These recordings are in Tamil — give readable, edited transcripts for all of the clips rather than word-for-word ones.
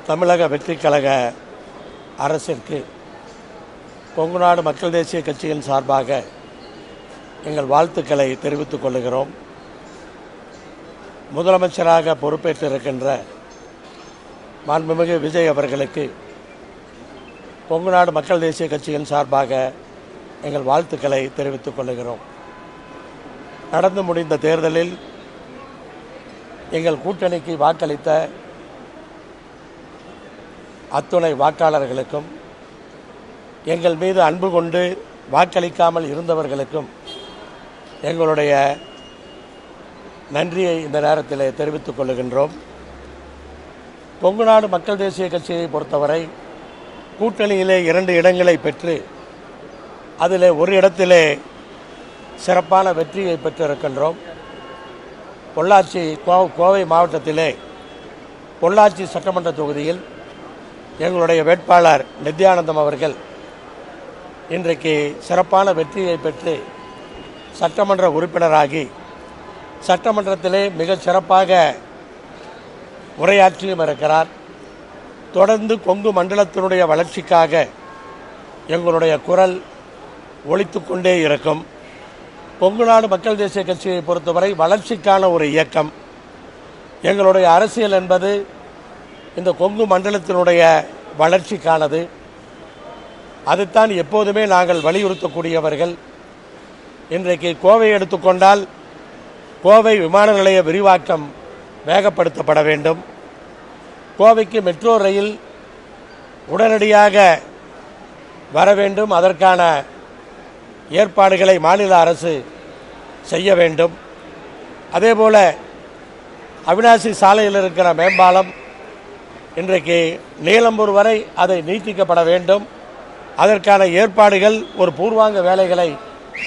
தமிழக வெற்றிக் கழக அரசிற்கு கொங்குநாடு மக்கள் தேசிய கட்சியின் சார்பாக எங்கள் வாழ்த்துக்களை தெரிவித்துக் கொள்கிறோம். முதலமைச்சராக பொறுப்பேற்றிருக்கின்ற மாண்புமிகு விஜய் அவர்களுக்கு கொங்குநாடு மக்கள் தேசிய கட்சியின் சார்பாக எங்கள் வாழ்த்துக்களை தெரிவித்துக் கொள்கிறோம். நடந்து முடிந்த தேர்தலில் எங்கள் கூட்டணிக்கு வாக்களித்த அத்துணை வாக்காளர்களுக்கும் எங்கள் மீது அன்பு கொண்டு வாக்களிக்காமல் இருந்தவர்களுக்கும் எங்களுடைய நன்றியை இந்த நேரத்தில் தெரிவித்துக் கொள்கின்றோம். கொங்குநாடு மக்கள் தேசிய கட்சியை பொறுத்தவரை கூட்டணியிலே 2 இடங்களை பெற்று அதில் ஒரு இடத்திலே சிறப்பான வெற்றியை பெற்றிருக்கின்றோம். பொள்ளாச்சி கோவை மாவட்டத்திலே பொள்ளாச்சி சட்டமன்ற தொகுதியில் எங்களுடைய வேட்பாளர் நித்யானந்தம் அவர்கள் இன்றைக்கு சிறப்பான வெற்றியை பெற்று சட்டமன்ற உறுப்பினராகி சட்டமன்றத்திலே மிக சிறப்பாக உரையாற்றியும் இருக்கிறார். தொடர்ந்து கொங்கு மண்டலத்தினுடைய வளர்ச்சிக்காக எங்களுடைய குரல் ஒலித்து கொண்டே இருக்கும். கொங்குநாடு மக்கள் தேசிய கட்சியை பொறுத்தவரை வளர்ச்சிக்கான ஒரு இயக்கம். எங்களுடைய அரசியல் என்பது இந்த கொங்கு மண்டலத்தினுடைய வளர்ச்சிக்கானது. அதைத்தான் எப்போதுமே நாங்கள் வலியுறுத்தக்கூடியவர்கள். இன்றைக்கு கோவை எடுத்துக்கொண்டால் கோவை விமான நிலைய விரிவாக்கம் வேகப்படுத்தப்பட வேண்டும். கோவைக்கு மெட்ரோ ரயில் உடனடியாக வர வேண்டும். அதற்கான ஏற்பாடுகளை மாநில அரசு செய்ய வேண்டும். அதேபோல அவிநாசி சாலையில் இருக்கிற மேம்பாலம் இன்றைக்கு நீலம்பூர் வரை அதை நீட்டிக்கப்பட வேண்டும். அதற்கான ஏற்பாடுகள் ஒரு பூர்வாங்க வேலைகளை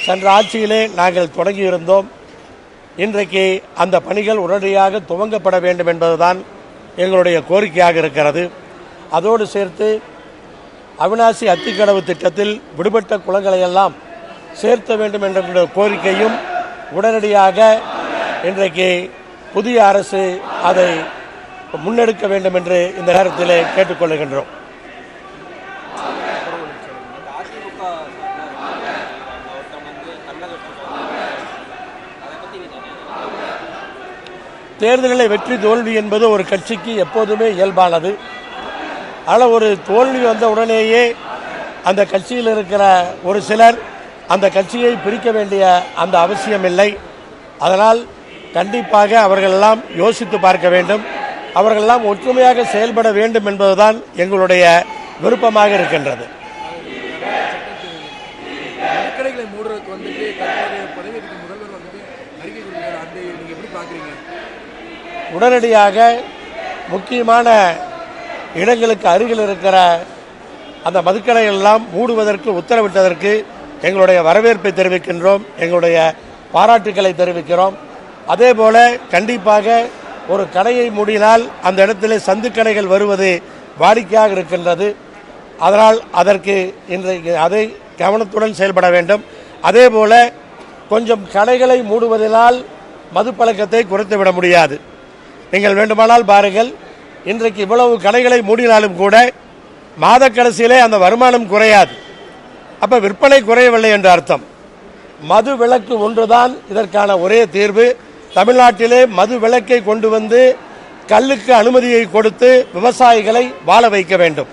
சென்ற ஆட்சியிலே நாங்கள் தொடங்கியிருந்தோம். இன்றைக்கு அந்த பணிகள் உடனடியாக துவங்கப்பட வேண்டும் என்பதுதான் எங்களுடைய கோரிக்கையாக இருக்கிறது. அதோடு சேர்த்து அவிநாசி அத்திக்கடவு திட்டத்தில் விடுபட்ட குளங்களை எல்லாம் சேர்த்த வேண்டும் என்ற கோரிக்கையும் உடனடியாக இன்றைக்கு புதிய அரசு அதை முன்னெடுக்க வேண்டும் என்று இந்த நேரத்தில் கேட்டுக்கொள்கின்றோம். தேர்தலில் வெற்றி தோல்வி என்பது ஒரு கட்சிக்கு எப்போதுமே இயல்பானது. ஆனால் ஒரு தோல்வி வந்த உடனேயே அந்த கட்சியில் இருக்கிற ஒரு சிலர் அந்த கட்சியை பிரிக்க வேண்டிய அந்த அவசியம் இல்லை. அதனால் கண்டிப்பாக அவர்களெல்லாம் யோசித்து பார்க்க வேண்டும். அவர்களெல்லாம் ஒற்றுமையாக செயல்பட வேண்டும் என்பதுதான் எங்களுடைய விருப்பமாக இருக்கின்றது. உடனடியாக முக்கியமான இடங்களுக்கு அருகில் இருக்கிற அந்த மதுக்கடைகள் எல்லாம் மூடுவதற்கு உத்தரவிட்டதற்கு எங்களுடைய வரவேற்பை தெரிவிக்கின்றோம். எங்களுடைய பாராட்டுக்களை தெரிவிக்கிறோம். அதேபோல கண்டிப்பாக ஒரு கடையை மூடினால் அந்த இடத்திலே சந்து கடைகள் வருவது வாடிக்கையாக இருக்கின்றது. அதனால் அதற்கு இன்றைக்கு அதை கவனத்துடன் செயல்பட வேண்டும். அதேபோல கொஞ்சம் கடைகளை மூடுவதனால் மது பழக்கத்தை குறைத்துவிட முடியாது. நீங்கள் வேண்டுமானால் பாருங்கள், இன்றைக்கு இவ்வளவு கடைகளை மூடினாலும் கூட மாத கடைசியிலே அந்த வருமானம் குறையாது. அப்ப விற்பனை குறையவில்லை என்ற அர்த்தம். மது விலக்கு ஒன்றுதான் இதற்கான ஒரே தீர்வு. தமிழ்நாட்டிலே மது விலக்கை கொண்டு வந்து கல்லுக்கு அனுமதியை கொடுத்து விவசாயிகளை வாழ வைக்க வேண்டும்.